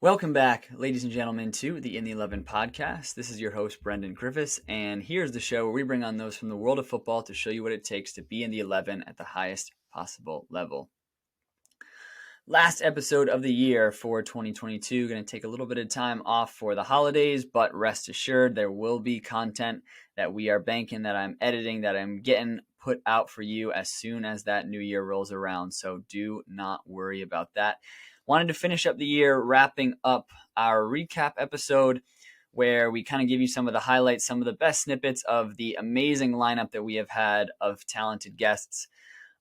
Welcome back, ladies and gentlemen, to the In the 11 podcast. This is your host, Brendon Griffiths, and here's the show where we bring on those from the world of football to show you what it takes to be in the 11 at the highest possible level. Last episode of the year for 2022. Going to take a little bit of time off for the holidays, but rest assured there will be content that we are banking, that I'm editing, that I'm getting put out for you as soon as that new year rolls around. So do not worry about that. Wanted to finish up the year wrapping up our recap episode where we kind of give you some of the highlights, some of the best snippets of the amazing lineup that we have had of talented guests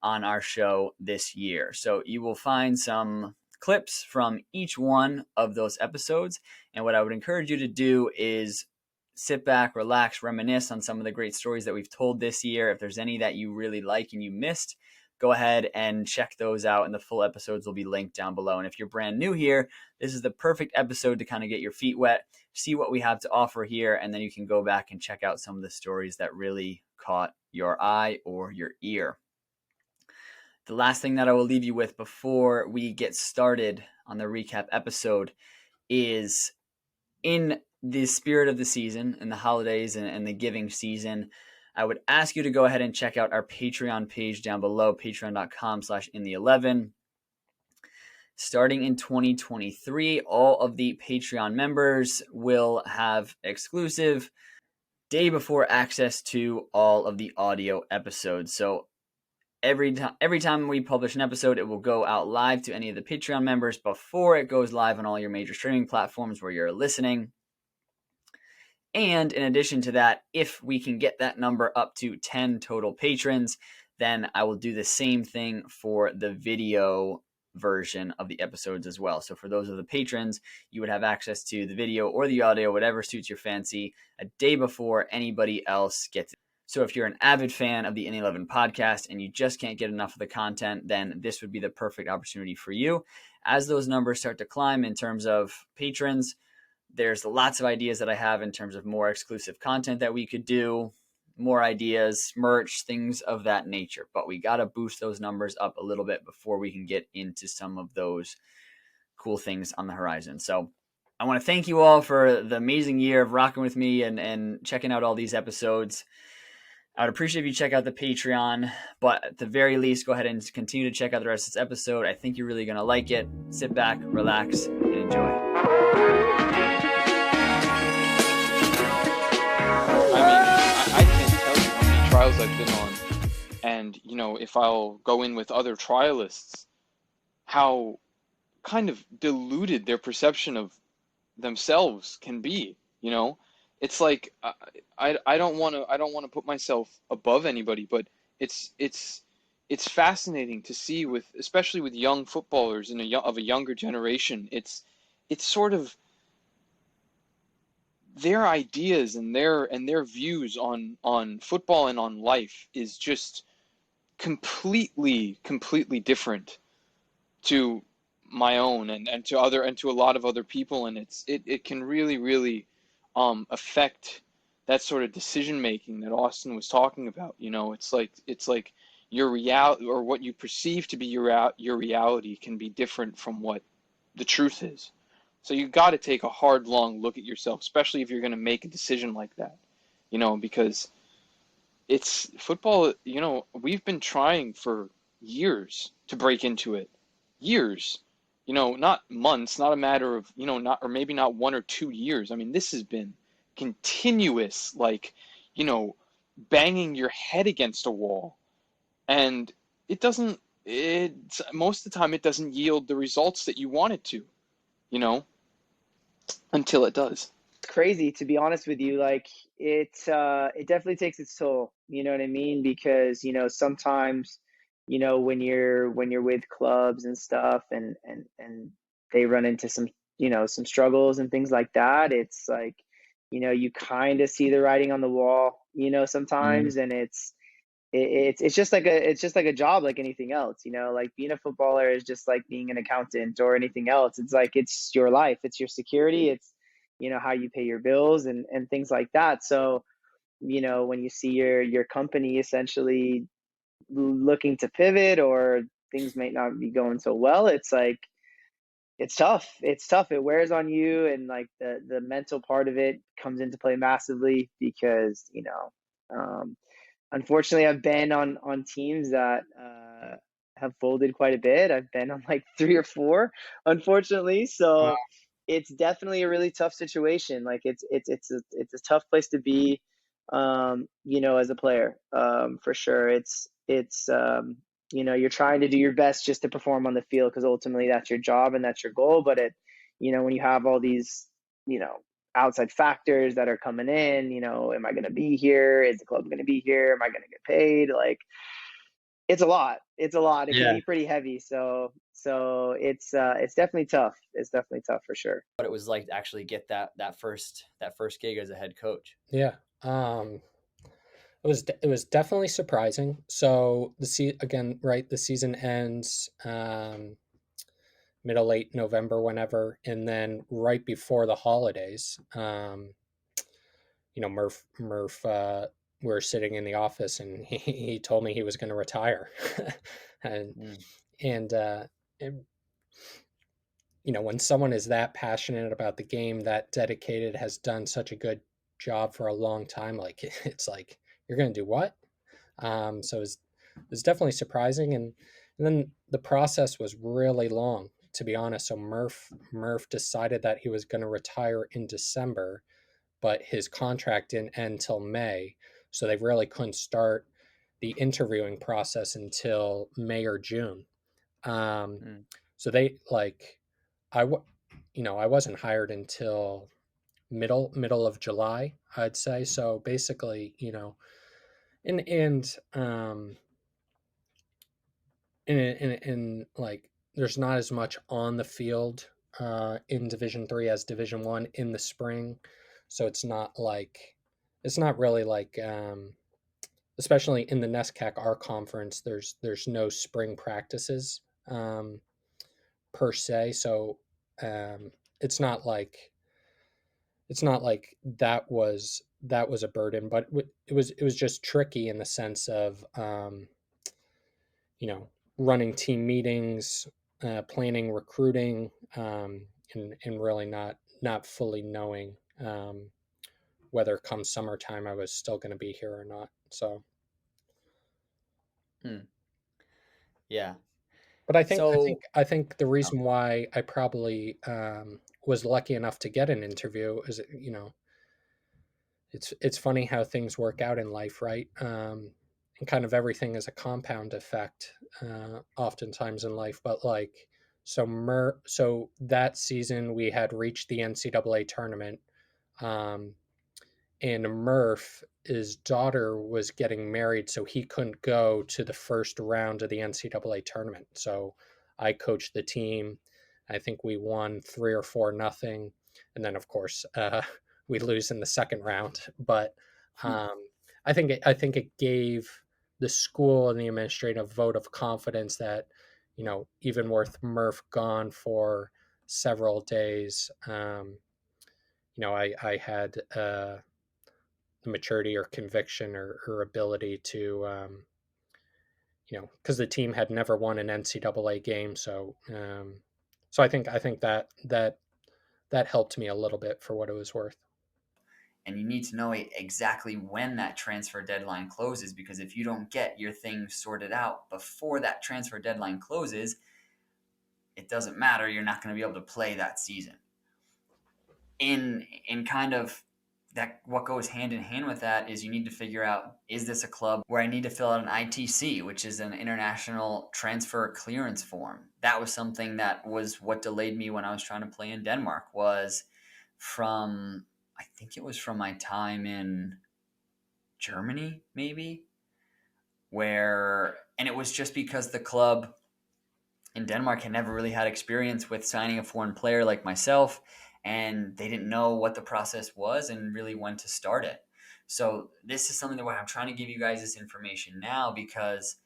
on our show this year. So you will find some clips from each one of those episodes. And what I would encourage you to do is sit back, relax, reminisce on some of the great stories that we've told this year. If there's any that you really like and you missed, go ahead and check those out, and the full episodes will be linked down below. And if you're brand new here, this is the perfect episode to kind of get your feet wet, see what we have to offer here, and then you can go back and check out some of the stories that really caught your eye or your ear. The last thing that I will leave you with before we get started on the recap episode is, in the spirit of the season and the holidays and the giving season, I would ask you to go ahead and check out our Patreon page down below, patreon.com/in11. Starting in 2023, all of the Patreon members will have exclusive day before access to all of the audio episodes. So every time we publish an episode, it will go out live to any of the Patreon members before it goes live on all your major streaming platforms where you're listening. And in addition to that, if we can get that number up to 10 total patrons, then I will do the same thing for the video version of the episodes as well. So for those of the patrons, you would have access to the video or the audio, whatever suits your fancy, a day before anybody else gets it. So if you're an avid fan of the In11 podcast and you just can't get enough of the content, then this would be the perfect opportunity for you. As those numbers start to climb in terms of patrons, there's lots of ideas that I have in terms of more exclusive content that we could do, more ideas, merch, things of that nature. But we got to boost those numbers up a little bit before we can get into some of those cool things on the horizon. So I want to thank you all for the amazing year of rocking with me and checking out all these episodes. I would appreciate if you check out the Patreon, but at the very least, go ahead and continue to check out the rest of this episode. I think you're really going to like it. Sit back, relax, and enjoy. I can't tell you how many trials I've been on, and, if I'll go in with other trialists, how kind of diluted their perception of themselves can be, It's like, I don't want to put myself above anybody, but it's fascinating to see, especially with young footballers of a younger generation. It's sort of their ideas and their views on football and on life is just completely different to my own and to a lot of other people, and it can really affect that sort of decision making that Austin was talking about. It's like your reality, or what you perceive to be your reality, can be different from what the truth is. So you got to take a hard, long look at yourself, especially if you're going to make a decision like that, because it's football. We've been trying for years to break into it. Years. Not months, not a matter of, or maybe not 1 or 2 years. I mean, this has been continuous, banging your head against a wall. And most of the time it doesn't yield the results that you want it to, until it does. It's crazy, to be honest with you. It definitely takes its toll, you know what I mean? Because, sometimes, when you're with clubs and stuff and they run into some struggles and things like that, it's like, you kind of see the writing on the wall, sometimes. And it's just like a job, like anything else, like being a footballer is just like being an accountant or anything else. It's like, it's your life, it's your security, it's, how you pay your bills and things like that. So, when you see your company essentially looking to pivot, or things might not be going so well, it's like, it's tough. It's tough. It wears on you, and like the mental part of it comes into play massively because, unfortunately, I've been on teams that have folded quite a bit. I've been on like 3 or 4, unfortunately. So it's definitely a really tough situation. Like it's a tough place to be, as a player, for sure. You're trying to do your best just to perform on the field because ultimately that's your job and that's your goal. But when you have all these, outside factors that are coming in, am I going to be here? Is the club going to be here? Am I going to get paid? Like, it's a lot. It's a lot. It can Yeah. be pretty heavy. So it's definitely tough. It's definitely tough for sure. What it was like to actually get that first gig as a head coach. Yeah. It was definitely surprising. So again, right, the season ends middle late November, whenever, and then right before the holidays, Murph, we were sitting in the office, and he told me he was going to retire, and and when someone is that passionate about the game, that dedicated, has done such a good job for a long time, like it's like, you're going to do what? So it was definitely surprising, and then the process was really long, to be honest. So Murph decided that he was going to retire in December, but his contract didn't end till May, so they really couldn't start the interviewing process until May or June. So they like, I wasn't hired until middle of July, I'd say. So basically, and in like, there's not as much on the field in Division 3 as Division 1 in the spring, so it's not really like, especially in the NESCAC, our conference, there's no spring practices per se, so it's not like that was a burden, but it was just tricky in the sense of running team meetings, planning recruiting, and really not fully knowing whether come summertime I was still going to be here or not. So, yeah. But I think the reason why I probably was lucky enough to get an interview is, it's funny how things work out in life, right? And kind of everything is a compound effect, oftentimes in life. But like, so that season we had reached the NCAA tournament, um, and Murph, his daughter, was getting married, so he couldn't go to the first round of the NCAA tournament. So I coached the team. I think we won 3 or 4-0, and then of course we lose in the second round. But I think it gave the school and the administrative vote of confidence that, even with Murph gone for several days, I had the maturity or conviction or ability to, because the team had never won an NCAA game, so I think that helped me a little bit for what it was worth. And you need to know exactly when that transfer deadline closes, because if you don't get your things sorted out before that transfer deadline closes, it doesn't matter. You're not going to be able to play that season. In kind of that, what goes hand in hand with that is you need to figure out, is this a club where I need to fill out an ITC, which is an international transfer clearance form? That was something that was what delayed me when I was trying to play in Denmark, was I think it was from my time in Germany, maybe, and it was just because the club in Denmark had never really had experience with signing a foreign player like myself, and they didn't know what the process was and really when to start it. So this is something that I'm trying to give you guys this information now, because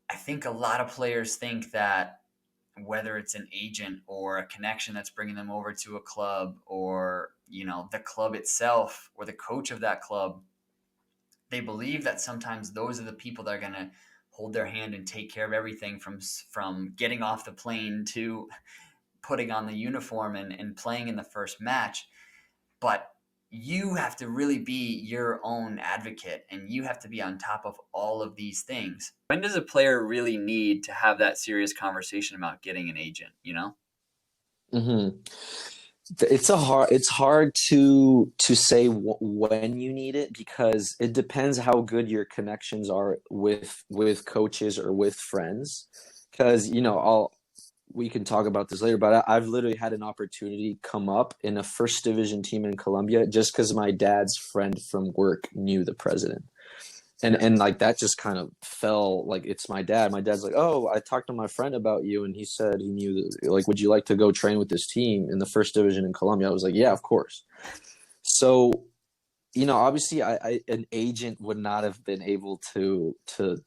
I think a lot of players think that whether it's an agent or a connection that's bringing them over to a club, or the club itself or the coach of that club, they believe that sometimes those are the people that are going to hold their hand and take care of everything from getting off the plane to putting on the uniform and playing in the first match. But you have to really be your own advocate, and you have to be on top of all of these things. When does a player really need to have that serious conversation about getting an agent, you know? Mm-hmm. It's hard to say when you need it, because it depends how good your connections are with coaches or with friends. Because, you know, we can talk about this later, but I've literally had an opportunity come up in a first division team in Colombia just because my dad's friend from work knew the president. And like that just kind of fell, like, it's my dad. My dad's like, oh, I talked to my friend about you, and he said he knew that, like, would you like to go train with this team in the first division in Colombia? I was like, yeah, of course. So, you know, obviously an agent would not have been able to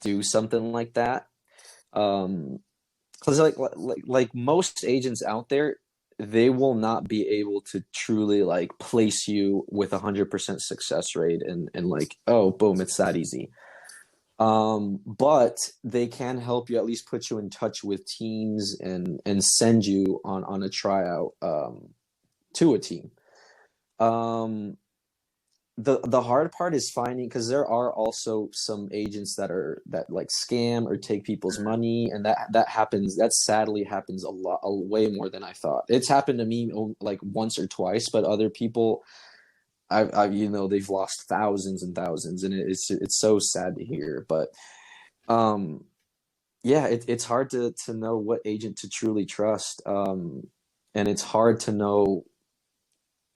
do something like that. Because like most agents out there, they will not be able to truly like place you with 100% success rate and like, oh, boom, it's that easy. But they can help you, at least put you in touch with teams and send you on a tryout to a team. The hard part is finding, because there are also some agents that like scam or take people's money, and that happens. That sadly happens a lot, way more than I thought. It's happened to me like once or twice, but other people, I've you know, they've lost thousands and thousands, and it's so sad to hear. But yeah, it's hard to know what agent to truly trust, and it's hard to know,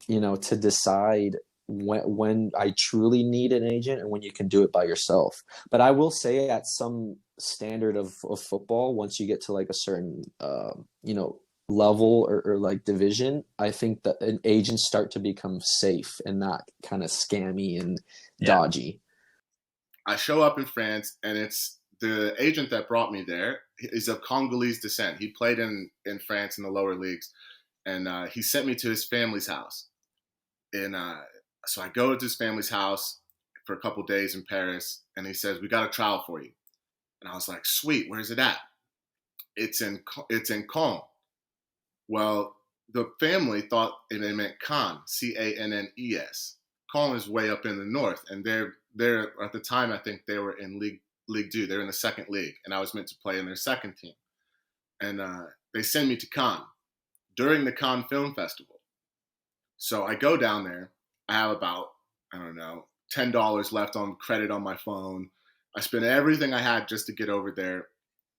you know, to decide when I truly need an agent and when you can do it by yourself. But I will say, at some standard of football, once you get to like a certain you know, level or like division, I think that an agents start to become safe and not kind of scammy and dodgy. I show up in France, and it's the agent that brought me there is of Congolese descent. He played in France in the lower leagues, and he sent me to his family's house. And so I go to his family's house for a couple days in Paris, and he says, we got a trial for you. And I was like, sweet, where's it at? It's in Caen. Well, the family thought it meant Cannes, Cannes. Caen is way up in the north, and they're at the time, I think they were in Ligue 2. They're in the second league, and I was meant to play in their second team. And they send me to Cannes during the Cannes Film Festival. So I go down there. I have about, I don't know, $10 left on credit on my phone. I spent everything I had just to get over there.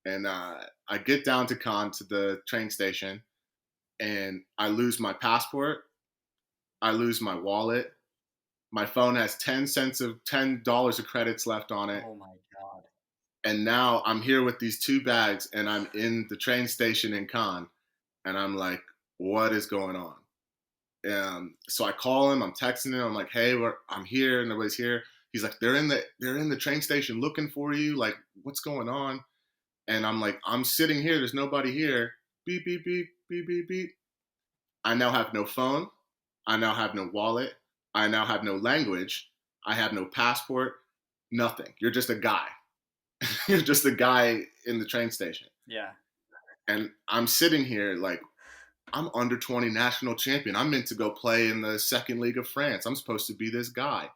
And I get down to Cannes, to the train station, and I lose my passport. I lose my wallet. My phone has $10 of credits left on it. Oh my God. And now I'm here with these two bags, and I'm in the train station in Cannes, and I'm like, what is going on? So I call him, I'm texting him, I'm like, hey, I'm here, and nobody's here. He's like, they're in the train station looking for you. Like, what's going on? And I'm like, I'm sitting here, there's nobody here. Beep, beep, beep, beep, beep, beep. I now have no phone. I now have no wallet. I now have no language. I have no passport. Nothing. You're just a guy. You're just a guy in the train station. Yeah. And I'm sitting here like, I'm under 20 national champion. I'm meant to go play in the second league of France. I'm supposed to be this guy.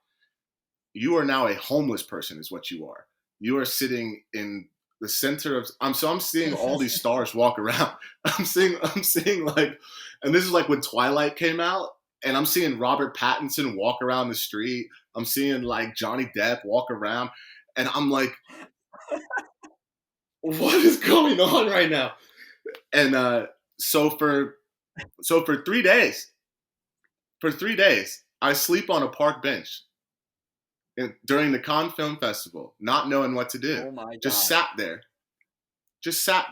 You are now a homeless person is what you are. You are sitting in the center of, I'm seeing all these stars walk around. I'm seeing like, and this is like when Twilight came out, and I'm seeing Robert Pattinson walk around the street. I'm seeing like Johnny Depp walk around, and I'm like, what is going on right now? And so for 3 days, I sleep on a park bench during the Cannes Film Festival, not knowing what to do. Oh my God. Just sat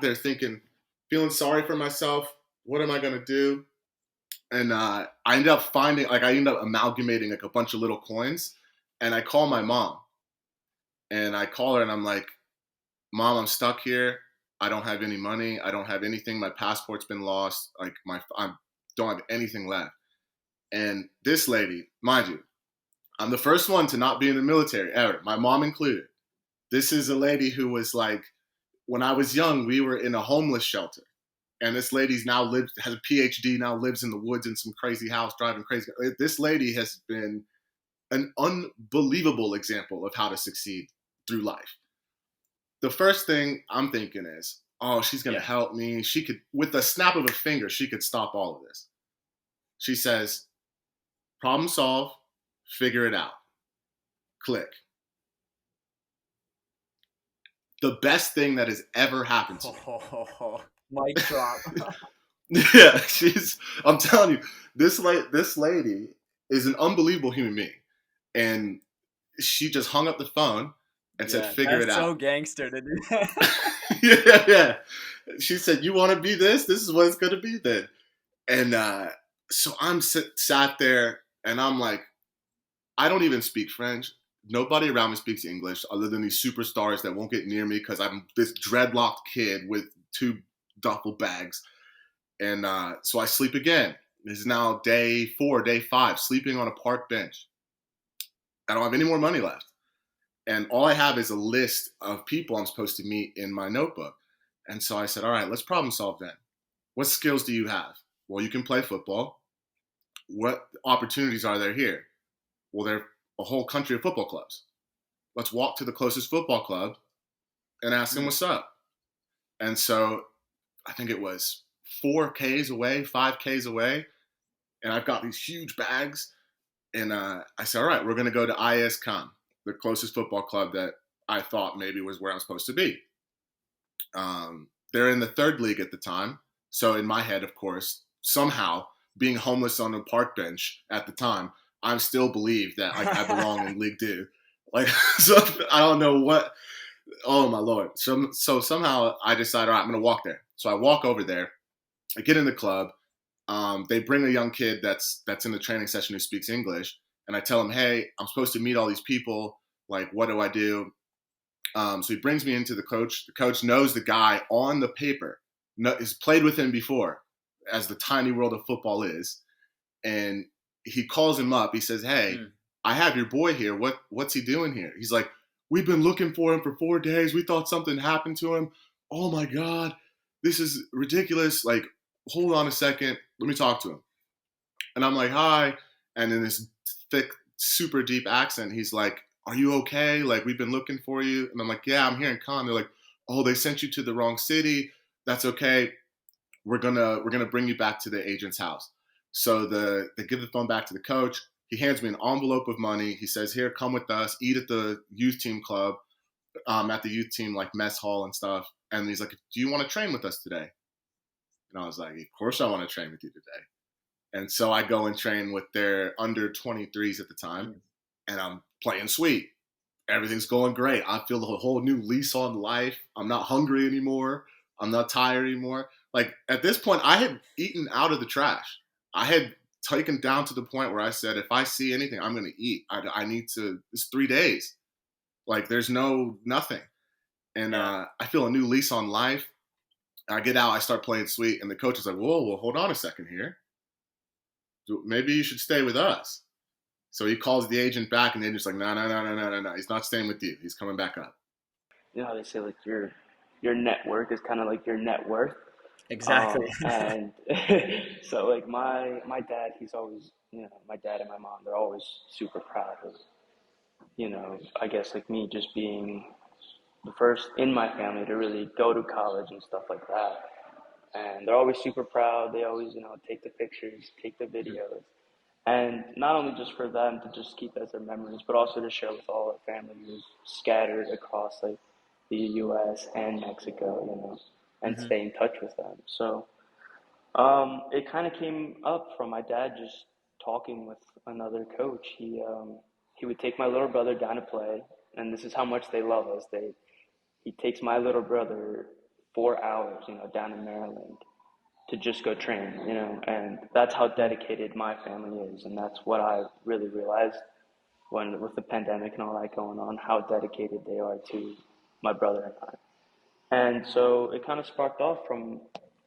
there thinking, feeling sorry for myself. What am I going to do? And I ended up amalgamating like a bunch of little coins, and I call my mom, and I call her, and I'm like, Mom, I'm stuck here. I don't have any money. I don't have anything. My passport's been lost. Like I don't have anything left. And this lady, mind you, I'm the first one to not be in the military ever, my mom included. This is a lady who was like, when I was young, we were in a homeless shelter, And this lady's now has a PhD, now lives in the woods in some crazy house, driving crazy. This lady has been an unbelievable example of how to succeed through life. The first thing I'm thinking is, oh, she's going to help me. She could, with the snap of a finger, she could stop all of this. She says, problem solve, figure it out. Click. The best thing that has ever happened to me. Mic drop. Yeah, I'm telling you, this lady is an unbelievable human being. And she just hung up the phone and said, figure it out. That's so gangster to do. Yeah. She said, you want to be this? This is what it's going to be then. And so I'm sat there and I'm like, I don't even speak French. Nobody around me speaks English other than these superstars that won't get near me because I'm this dreadlocked kid with 2 duffel bags. And so I sleep again. This is now day 4, day 5, sleeping on a park bench. I don't have any more money left. And all I have is a list of people I'm supposed to meet in my notebook. And so I said, all right, let's problem solve then. What skills do you have? Well, you can play football. What opportunities are there here? Well, there are a whole country of football clubs. Let's walk to the closest football club and ask them what's up. And so I think it was 4 Ks away, 5 Ks away. And I've got these huge bags. And I said, all right, we're going to go to Ainscough, the closest football club that I thought maybe was where I'm supposed to be. They're in the 3rd league at the time. So in my head, of course, somehow being homeless on a park bench at the time, I still believe that I belong in League 2. Like, so I don't know what. Oh my Lord. So somehow I decided, all right, I'm going to walk there. So I walk over there. I get in the club. They bring a young kid that's in the training session who speaks English. And I tell him, hey, I'm supposed to meet all these people. Like, what do I do? So he brings me into the coach. The coach knows the guy on the paper, has played with him before, as the tiny world of football is. And he calls him up. He says, hey, I have your boy here. What's he doing here? He's like, we've been looking for him for 4 days. We thought something happened to him. Oh my God, this is ridiculous. Like, hold on a second. Let me talk to him. And I'm like, hi. And in this thick, super deep accent, he's like, are you okay? Like, we've been looking for you. And I'm like, yeah, I'm here in Cannes. They're like, oh, they sent you to the wrong city. That's okay. We're gonna bring you back to the agent's house. So they give the phone back to the coach. He hands me an envelope of money. He says, here, come with us, eat at the youth team club, at the youth team, like mess hall and stuff. And he's like, do you want to train with us today? And I was like, of course I want to train with you today. And so I go and train with their under 23s at the time. And I'm playing sweet. Everything's going great. I feel a whole new lease on life. I'm not hungry anymore. I'm not tired anymore. Like, at this point, I had eaten out of the trash. I had taken down to the point where I said, if I see anything, I'm going to eat. I need to, it's 3 days. Like, there's nothing. And I feel a new lease on life. I get out, I start playing sweet. And the coach is like, whoa, well, hold on a second here. Maybe you should stay with us. So he calls the agent back, and the agent's like, no. He's not staying with you. He's coming back up. You know how they say, like, your network is kind of like your net worth. Exactly. And so, like, my dad, he's always, my dad and my mom, they're always super proud of, I guess, like, me just being the first in my family to really go to college and stuff like that. And they're always super proud. They always, take the pictures, take the videos. And not only just for them to just keep as their memories, but also to share with all our family who's scattered across, like, the U.S. and Mexico, and stay in touch with them. So it kind of came up from my dad just talking with another coach. He would take my little brother down to play, and this is how much they love us. He takes my little brother 4 hours, down in Maryland to just go train, and that's how dedicated my family is. And that's what I really realized with the pandemic and all that going on, how dedicated they are to my brother and I. And so it kind of sparked off from,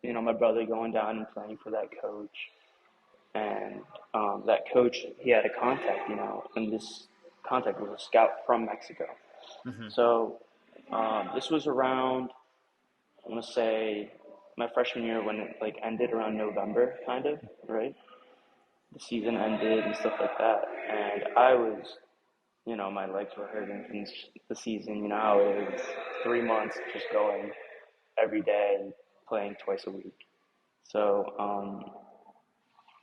my brother going down and playing for that coach. And that coach, he had a contact, and this contact was a scout from Mexico. So this was around, I want to say, my freshman year when it like ended around November, kind of, right? The season ended and stuff like that, and I was, my legs were hurting from the season. You know how it was 3 months just going every day and playing twice a week. So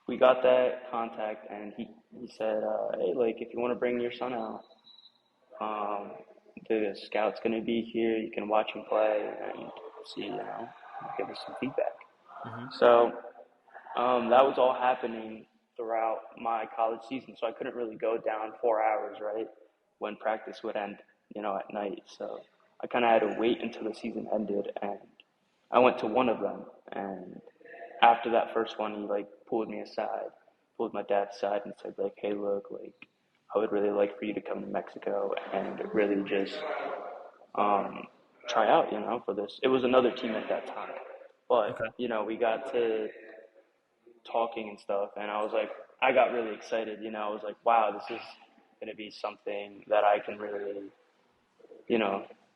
we got that contact, and he said, hey, like, if you want to bring your son out, the scout's going to be here. You can watch him play and see, give us some feedback. Mm-hmm. So that was all happening throughout my college season. So I couldn't really go down 4 hours, right, when practice would end, at night. So I kind of had to wait until the season ended, and I went to one of them. And after that first one, he like pulled my dad aside and said, like, hey, look, like, I would really like for you to come to Mexico and really just try out, for this. It was another team at that time. But, Okay. We got to talking and stuff, and I got really excited, I was like, wow, this is going to be something that I can really,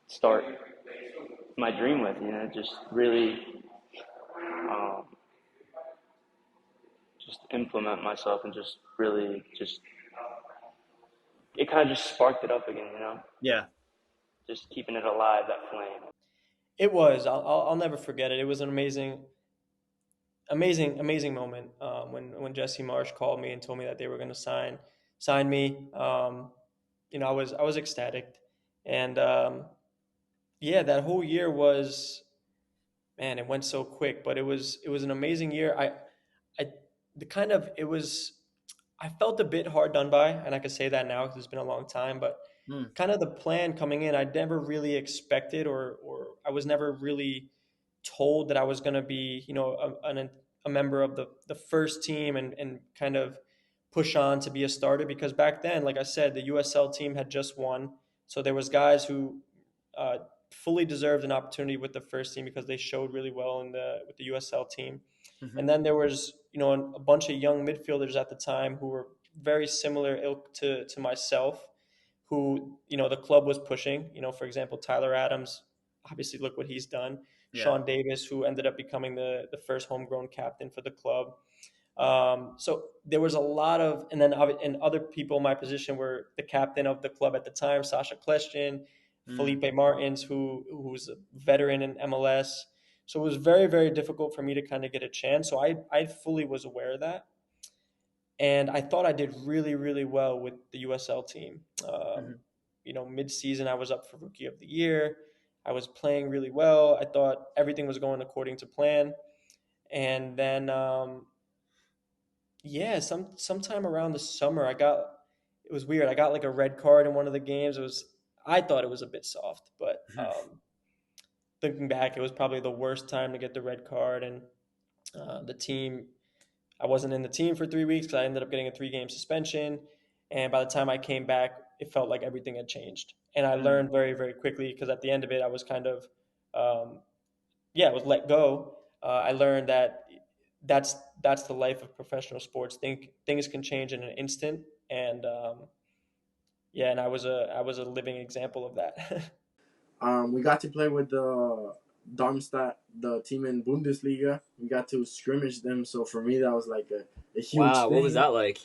start my dream with, just really just implement myself and just really just, it kind of just sparked it up again, Yeah. just keeping it alive, that flame. It was. I'll never forget it. It was an amazing moment when Jesse Marsh called me and told me that they were going to sign me. I was ecstatic, and yeah, that whole year was, man, it went so quick, but it was an amazing year. I the kind of it was. I felt a bit hard done by, and I can say that now because it's been a long time, but kind of the plan coming in, I never really expected, or I was never really told that I was going to be, a member of the first team and kind of push on to be a starter, because back then, like I said, the USL team had just won. So there was guys who uh, fully deserved an opportunity with the first team because they showed really well with the USL team. Mm-hmm. And then there was, a bunch of young midfielders at the time who were very similar ilk to myself, who, the club was pushing. For example, Tyler Adams, obviously look what he's done. Yeah. Sean Davis, who ended up becoming the first homegrown captain for the club. So there was a lot of, and then and other people in my position were the captain of the club at the time, Sasha Kleshin, Felipe Martins, who's a veteran in MLS. So it was very, very difficult for me to kind of get a chance. So I fully was aware of that. And I thought I did really, really well with the USL team. Mid-season, I was up for Rookie of the Year. I was playing really well. I thought everything was going according to plan. And then, sometime around the summer, it was weird. I got like a red card in one of the games. I thought it was a bit soft, but thinking back, it was probably the worst time to get the red card. And the team, I wasn't in the team for 3 weeks because I ended up getting a 3-game suspension. And by the time I came back, it felt like everything had changed. And I learned very, very quickly, because at the end of it, I was kind of, I was let go. I learned that that's the life of professional sports. Things can change in an instant. And and I was a living example of that. We got to play with the Darmstadt, the team in Bundesliga. We got to scrimmage them, so for me that was like a huge thing. What was that like?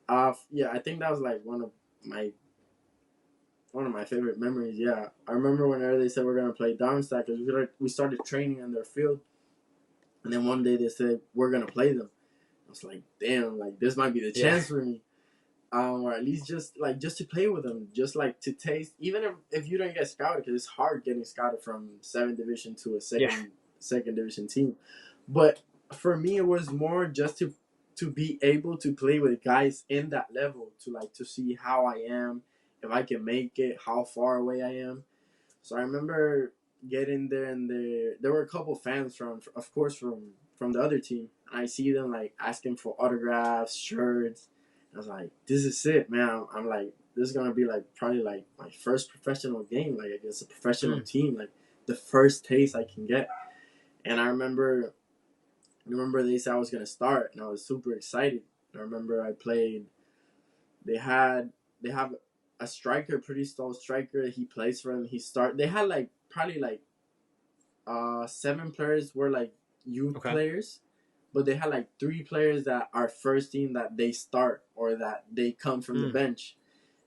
I think that was like one of my favorite memories. Yeah, I remember whenever they said we're gonna play Darmstadt, because we started training on their field, and then one day they said we're gonna play them. I was like, damn, like this might be the chance for me. Or at least just to play with them, just like to taste, even if you don't get scouted, because it's hard getting scouted from 7th division to a second division team. But for me, it was more just to be able to play with guys in that level, to see how I am, if I can make it, how far away I am. So I remember getting there, and there were a couple fans from the other team, and I see them like asking for autographs, shirts. I was like, this is it, man. I'm like, this is going to be like probably like my first professional game, like against a professional team, like the first taste I can get. And I remember they said I was going to start, and I was super excited. I remember I played, they have a striker, pretty tall striker. He plays for them. They had like probably like 7 players were like youth players, but they had like 3 players that are first team that they start or that they come from the bench.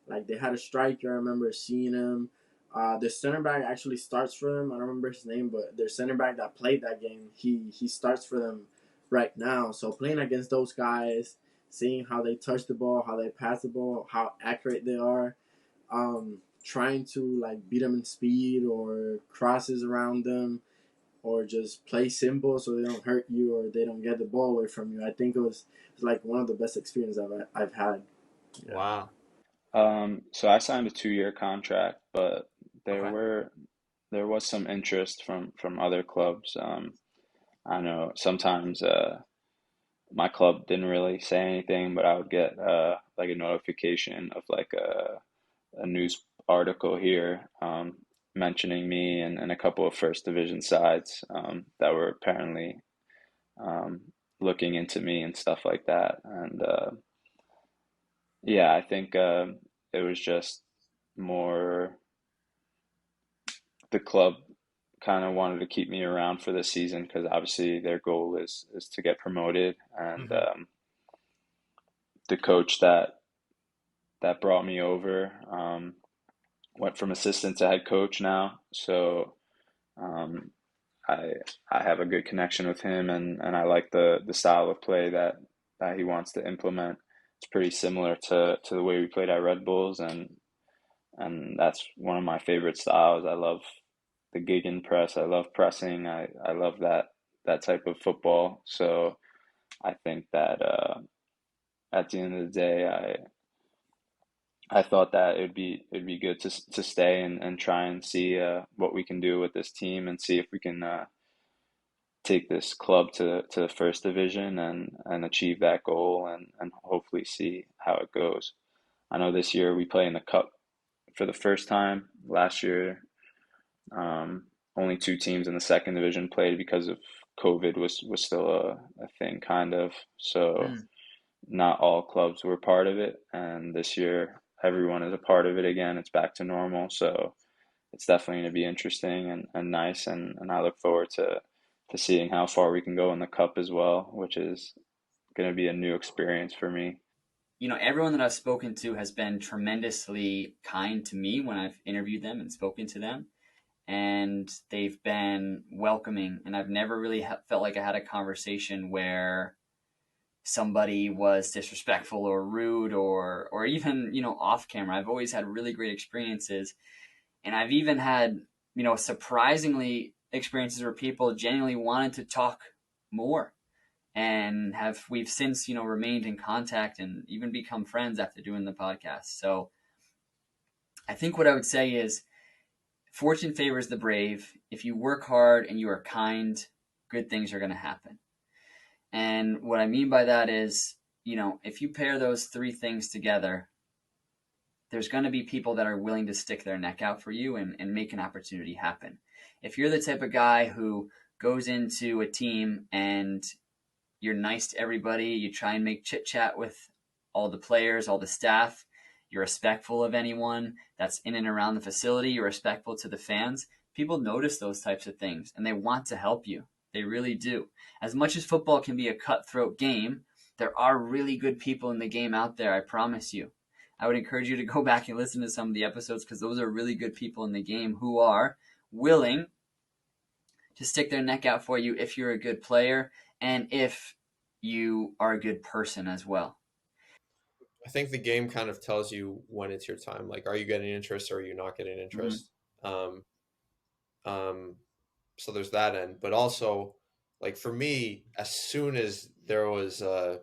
Like they had a striker. I remember seeing him. The center back actually starts for them. I don't remember his name, but their center back that played that game, he starts for them right now. So playing against those guys, seeing how they touch the ball, how they pass the ball, how accurate they are, trying to like beat them in speed or crosses around them, or just play simple so they don't hurt you or they don't get the ball away from you. I think it was like one of the best experiences I've had. Yeah. Wow. So I signed a 2-year contract, but there was some interest from other clubs. I know sometimes my club didn't really say anything, but I would get like a notification of like a news article here mentioning me and a couple of first division sides that were apparently looking into me and stuff like that. And yeah, I think it was just more the club kind of wanted to keep me around for this season because obviously their goal is to get promoted. And the coach that brought me over went from assistant to head coach now. So I have a good connection with him, and I like the style of play that he wants to implement. It's pretty similar to the way we played at Red Bulls, and that's one of my favorite styles. I love the gegenpress. I love pressing. I love that type of football. So I think that at the end of the day, I thought that it'd be good to stay and try and see what we can do with this team and see if we can take this club to the first division and achieve that goal and hopefully see how it goes. I know this year we play in the cup for the first time. Last year, only 2 teams in the second division played because of COVID was still a thing kind of. So not all clubs were part of it, and this year everyone is a part of it again. It's back to normal, so it's definitely going to be interesting and nice, and I look forward to seeing how far we can go in the cup as well, which is going to be a new experience for me. You know, everyone that I've spoken to has been tremendously kind to me when I've interviewed them and spoken to them, and they've been welcoming, and I've never really felt like I had a conversation where somebody was disrespectful or rude or even, you know, off camera. I've always had really great experiences, and I've even had, you know, surprisingly experiences where people genuinely wanted to talk more, and we've since, you know, remained in contact and even become friends after doing the podcast. So I think what I would say is fortune favors the brave. If you work hard and you are kind, good things are going to happen. And what I mean by that is, you know, if you pair those 3 things together, there's going to be people that are willing to stick their neck out for you and make an opportunity happen. If you're the type of guy who goes into a team and you're nice to everybody, you try and make chit chat with all the players, all the staff, you're respectful of anyone that's in and around the facility, you're respectful to the fans, people notice those types of things and they want to help you. They really do. As much as football can be a cutthroat game, there are really good people in the game out there, I promise you. I would encourage you to go back and listen to some of the episodes because those are really good people in the game who are willing to stick their neck out for you if you're a good player and if you are a good person as well. I think the game kind of tells you when it's your time. Like, are you getting interest or are you not getting interest? So there's that end. But also, like for me, as soon as there was a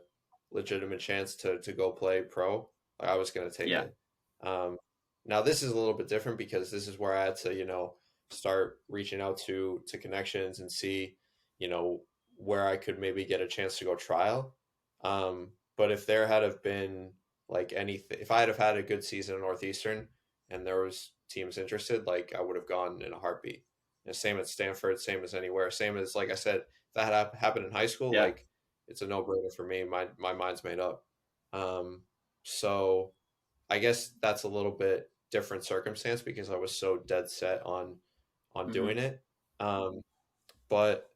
legitimate chance to go play pro, I was going to take it. Now this is a little bit different because this is where I had to, you know, start reaching out to connections and see, you know, where I could maybe get a chance to go trial. But if there had have been like anything, if I had have had a good season in Northeastern and there was teams interested, like I would have gone in a heartbeat. And same at Stanford, same as anywhere, same as, like I said, if that had happened in high school, like it's a no-brainer for me. My mind's made up. So I guess that's a little bit different circumstance because I was so dead set on doing it. But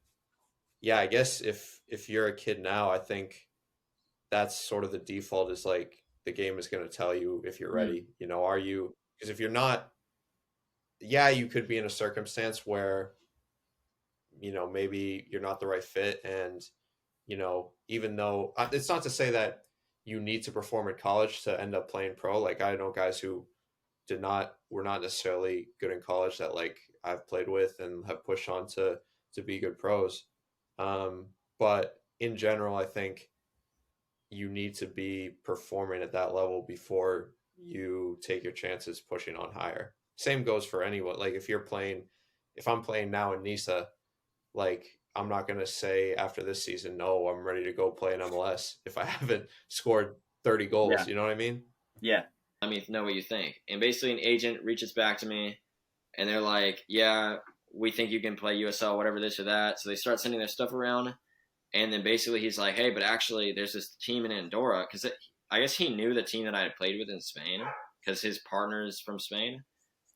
yeah, I guess if you're a kid now, I think that's sort of the default, is like the game is going to tell you if you're ready. You know, are you? Because if you're not, yeah, you could be in a circumstance where, you know, maybe you're not the right fit, and you know, even though it's not to say that you need to perform in college to end up playing pro. Like I know guys who were not necessarily good in college that like I've played with and have pushed on to be good pros. But in general, I think you need to be performing at that level before you take your chances pushing on higher. Same goes for anyone. Like if I'm playing now in NISA, like I'm not going to say after this season, no, I'm ready to go play in MLS if I haven't scored 30 goals. Yeah. You know what I mean? Yeah. I mean, know what you think. And basically an agent reaches back to me and they're like, yeah, we think you can play USL, whatever, this or that. So they start sending their stuff around. And then basically he's like, hey, but actually there's this team in Andorra. Because I guess he knew the team that I had played with in Spain because his partner is from Spain.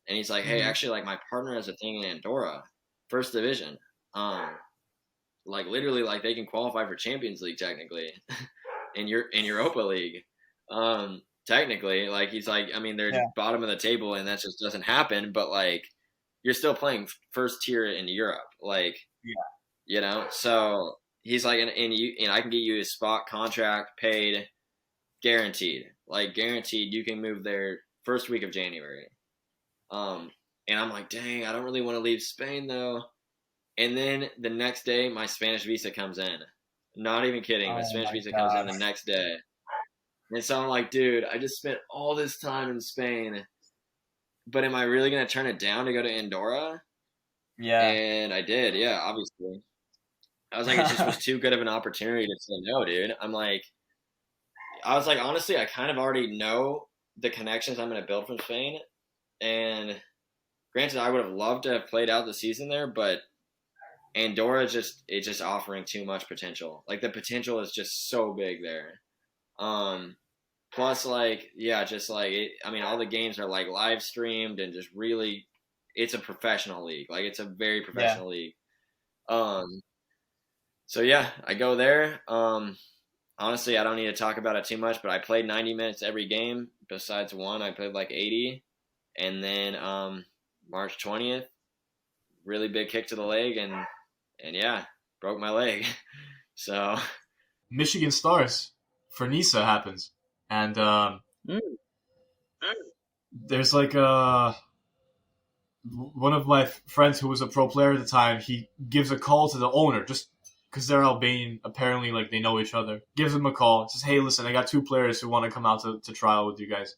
And he's like, hey, actually, like my partner has a thing in Andorra, first division. Like literally, like they can qualify for Champions League technically, in Europa League. Technically, like he's like, I mean, they're bottom of the table, and that just doesn't happen. But like, you're still playing first tier in Europe, like, you know. So he's like, and I can get you a spot contract, paid, guaranteed, like guaranteed. You can move there first week of January. And I'm like, dang, I don't really want to leave Spain though. And then the next day, my Spanish visa comes in. Not even kidding. My Spanish visa comes in the next day. And so I'm like, dude, I just spent all this time in Spain, but am I really going to turn it down to go to Andorra? Yeah. And I did. Yeah, obviously. I was like, it just was too good of an opportunity to say no, dude. I was like, honestly, I kind of already know the connections I'm going to build from Spain. And granted, I would have loved to have played out the season there, but Andorra is just offering too much potential. Like the potential is just so big there. Plus, like, yeah, just like I mean, all the games are like live streamed and just really, it's a professional league. Like it's a very professional league. So yeah, I go there. Honestly, I don't need to talk about it too much, but I played 90 minutes every game. Besides one, I played like 80. And then March 20th, really big kick to the leg, and yeah, broke my leg. So Michigan Stars for NISA happens, and there's like one of my friends who was a pro player at the time. He gives a call to the owner just because they're Albanian. Apparently, like they know each other. Gives him a call. Says, "Hey, listen, I got 2 players who want to come out to trial with you guys."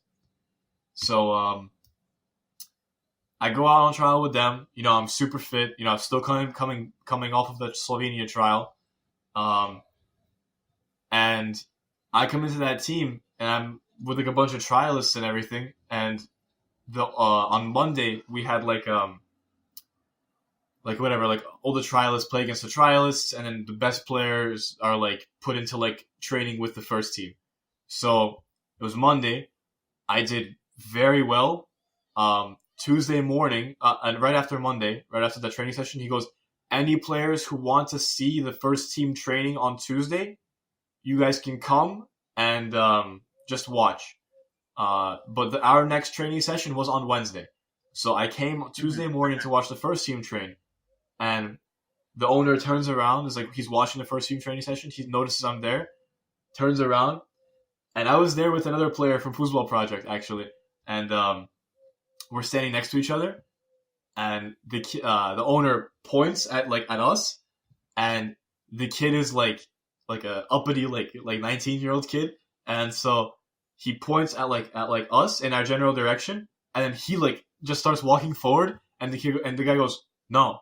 So I go out on trial with them. You know, I'm super fit. You know, I'm still coming off of the Slovenia trial. And I come into that team, and I'm with like a bunch of trialists and everything. And on Monday we had like whatever, like all the trialists play against the trialists, and then the best players are like put into like training with the first team. So it was Monday. I did very well. Tuesday morning, and right after Monday, right after the training session, he goes, any players who want to see the first team training on Tuesday, you guys can come and just watch. But our next training session was on Wednesday. So I came Tuesday morning to watch the first team train. And the owner turns around, is like, he's watching the first team training session. He notices I'm there, turns around. And I was there with another player from Football Project, actually. And we're standing next to each other, and the owner points at us, and the kid is like a uppity like 19-year-old kid, and so he points at us in our general direction, and then he like just starts walking forward, and the guy goes no,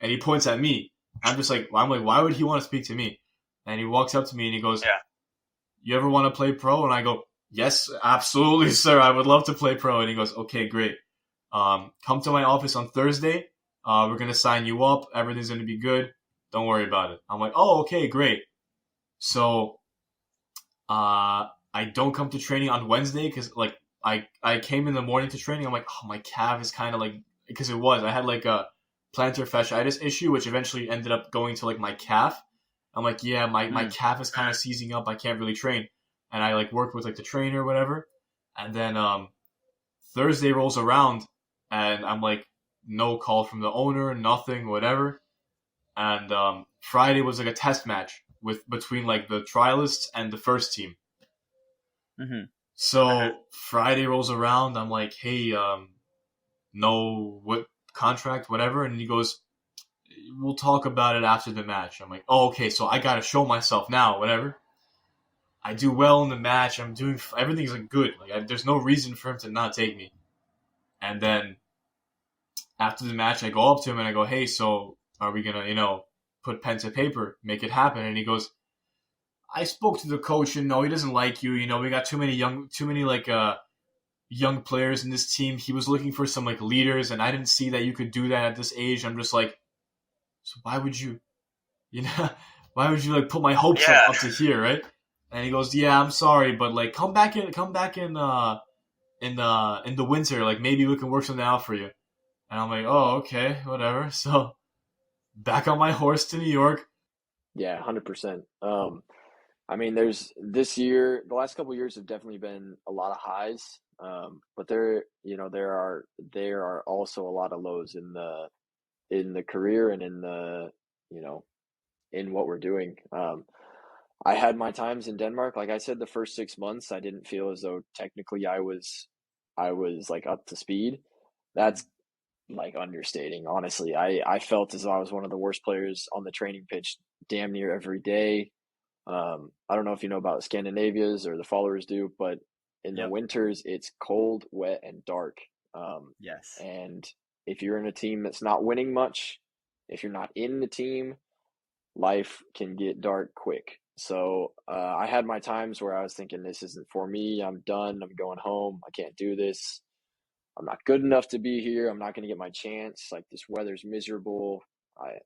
and he points at me. I'm like, why would he want to speak to me? And he walks up to me and he goes, you ever want to play pro? And I go, yes, absolutely, sir. I would love to play pro. And he goes, okay, great. Come to my office on Thursday. We're going to sign you up. Everything's going to be good. Don't worry about it. I'm like, oh, okay, great. So I don't come to training on Wednesday because like I came in the morning to training. I'm like, oh, my calf is kind of like, because I had like a plantar fasciitis issue, which eventually ended up going to like my calf. I'm like, yeah, my calf is kind of seizing up. I can't really train. And I like worked with like the trainer or whatever. And then Thursday rolls around and I'm like, no call from the owner, nothing, whatever. And Friday was like a test match between like the trialists and the first team. Mm-hmm. So Friday rolls around. I'm like, hey, no, what contract, whatever. And he goes, we'll talk about it after the match. I'm like, oh, okay, so I got to show myself now, whatever. I do well in the match. I'm doing everything's like good. Like there's no reason for him to not take me. And then after the match, I go up to him and I go, hey, so are we gonna, put pen to paper, make it happen? And he goes, I spoke to the coach and no, he doesn't like you. We got too many young players in this team. He was looking for some like leaders, and I didn't see that you could do that at this age. I'm just like, so why would you like put my hopes up to here, right? And he goes, yeah, I'm sorry, but like come back in the winter, like maybe we can work something out for you. And I'm like, oh, okay, whatever. So back on my horse to New York. Yeah, 100%. I mean, there's this year, the last couple of years have definitely been a lot of highs, but there are also a lot of lows in the career and in the in what we're doing. I had my times in Denmark. Like I said, the first 6 months, I didn't feel as though technically I was like up to speed. That's like understating. Honestly, I felt as though I was one of the worst players on the training pitch damn near every day. I don't know if you know about Scandinavias or the followers do, but in the winters, it's cold, wet, and dark. Yes. And if you're in a team that's not winning much, if you're not in the team, life can get dark quick. So I had my times where I was thinking, this isn't for me. I'm done. I'm going home. I can't do this. I'm not good enough to be here. I'm not going to get my chance. Like this weather's miserable.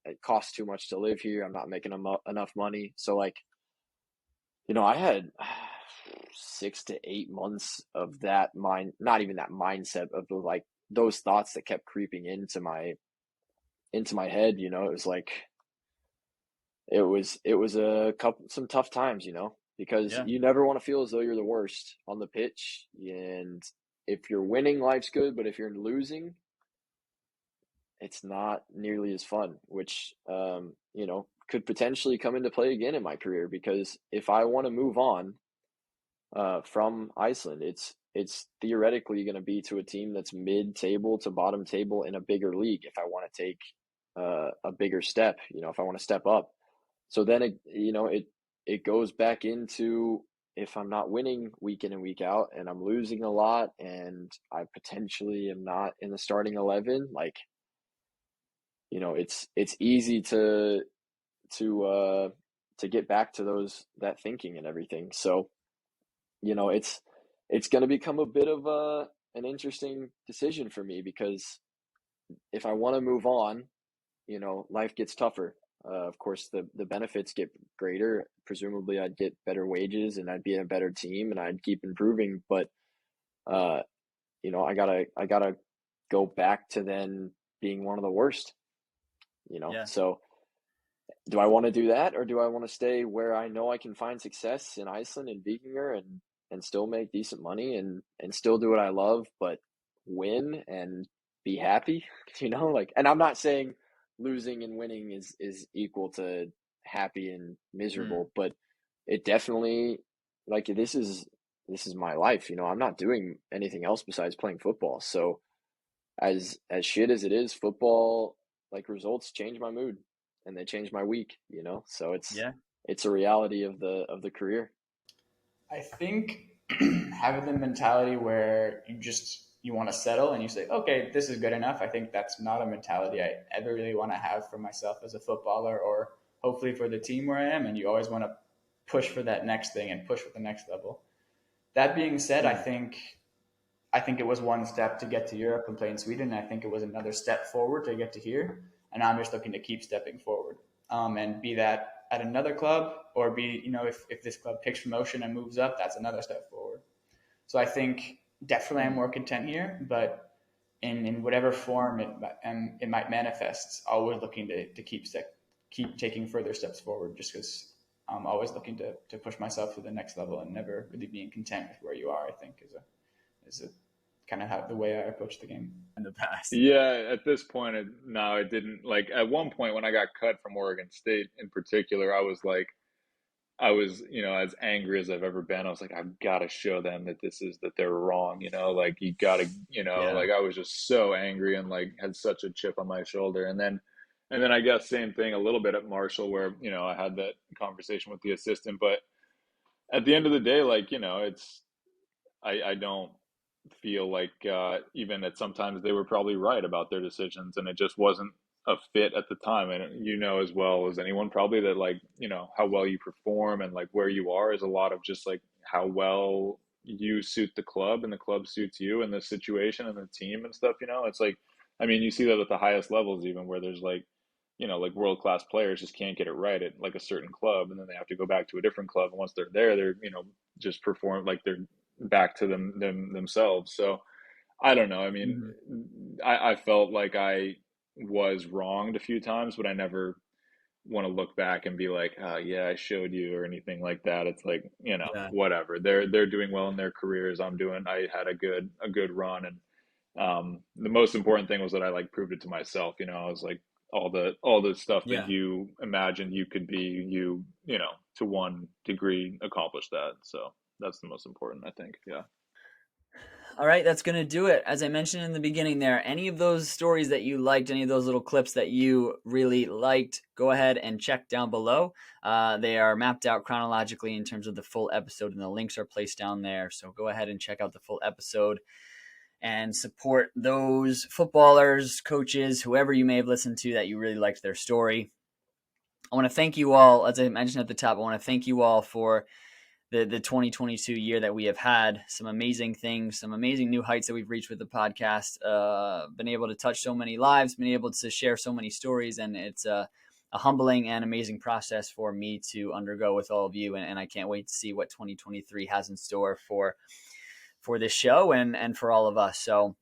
It costs too much to live here. I'm not making enough money. So like, I had 6 to 8 months of that not even that mindset of like those thoughts that kept creeping into my head. It was like, it was some tough times, because you never want to feel as though you're the worst on the pitch. And if you're winning, life's good, but if you're losing, it's not nearly as fun, which, could potentially come into play again in my career, because if I want to move on from Iceland, it's theoretically going to be to a team that's mid-table to bottom table in a bigger league if I want to take a bigger step, if I want to step up. So then it goes back into, if I'm not winning week in and week out and I'm losing a lot and I potentially am not in the starting 11, like, it's easy to get back to that thinking and everything. So, it's going to become a bit of an interesting decision for me, because if I want to move on, life gets tougher. Of course, the benefits get greater. Presumably, I'd get better wages and I'd be in a better team and I'd keep improving. But, I gotta go back to then being one of the worst. So do I want to do that, or do I want to stay where I know I can find success in Iceland and Vikingur and still make decent money and still do what I love, but win and be happy? And I'm not saying losing and winning is equal to happy and miserable, but it definitely, like, this is my life. I'm not doing anything else besides playing football. So as shit as it is, football, like, results change my mood and they change my week, so it's a reality of the career. I think having the mentality where you want to settle and you say, okay, this is good enough. I think that's not a mentality I ever really want to have for myself as a footballer, or hopefully for the team where I am. And you always want to push for that next thing and push for the next level. That being said, I think it was one step to get to Europe and play in Sweden. I think it was another step forward to get to here. And I'm just looking to keep stepping forward, and be that at another club, or be, if this club picks promotion and moves up, that's another step forward. So I think definitely I'm more content here, but in whatever form it might manifest, always looking to keep taking further steps forward, just because I'm always looking to push myself to the next level and never really being content with where you are, I think is a kind of the way I approach the game in the past. Yeah, at this point, it didn't, like, at one point when I got cut from Oregon State in particular, I was, as angry as I've ever been. I was like, I've got to show them that they're wrong, like, you got to, like, I was just so angry and, like, had such a chip on my shoulder. And then I guess same thing a little bit at Marshall where, I had that conversation with the assistant. But at the end of the day, like, I don't feel like even that sometimes they were probably right about their decisions, and it just wasn't a fit at the time. And as well as anyone probably that, like, how well you perform and like where you are is a lot of just like how well you suit the club and the club suits you and the situation and the team and stuff. It's like, I mean, you see that at the highest levels, even where there's like, like world-class players just can't get it right at like a certain club, and then they have to go back to a different club, and once they're there, they're just perform like they're back to themselves. So I don't know. I mean, I felt like I was wronged a few times, but I never want to look back and be like, oh, yeah, I showed you or anything like that. It's like, whatever. They're doing well in their careers. I had a good run, and the most important thing was that I like proved it to myself. I was like, all the stuff that you imagined you could be, to one degree accomplished that. So that's the most important, I think. Yeah. All right, that's going to do it. As I mentioned in the beginning there, any of those stories that you liked, any of those little clips that you really liked, go ahead and check down below. They are mapped out chronologically in terms of the full episode, and the links are placed down there. So go ahead and check out the full episode and support those footballers, coaches, whoever you may have listened to that you really liked their story. I want to thank you all, as I mentioned at the top, I want to thank you all for the 2022 year that we have had. Some amazing things, some amazing new heights that we've reached with the podcast, been able to touch so many lives, been able to share so many stories, and it's a humbling and amazing process for me to undergo with all of you, and I can't wait to see what 2023 has in store for this show and for all of us. So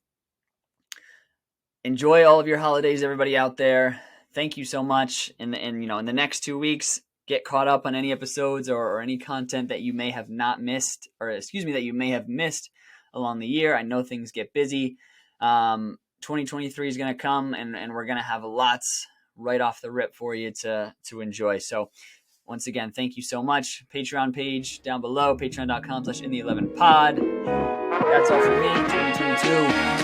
enjoy all of your holidays, everybody out there. Thank you so much. In the next 2 weeks, get caught up on any episodes or any content that you may have not missed, that you may have missed along the year. I know things get busy. 2023 is going to come, and we're going to have lots right off the rip for you to enjoy. So once again, thank you so much. Patreon page down below, patreon.com/in11pod. That's all for me, 2022.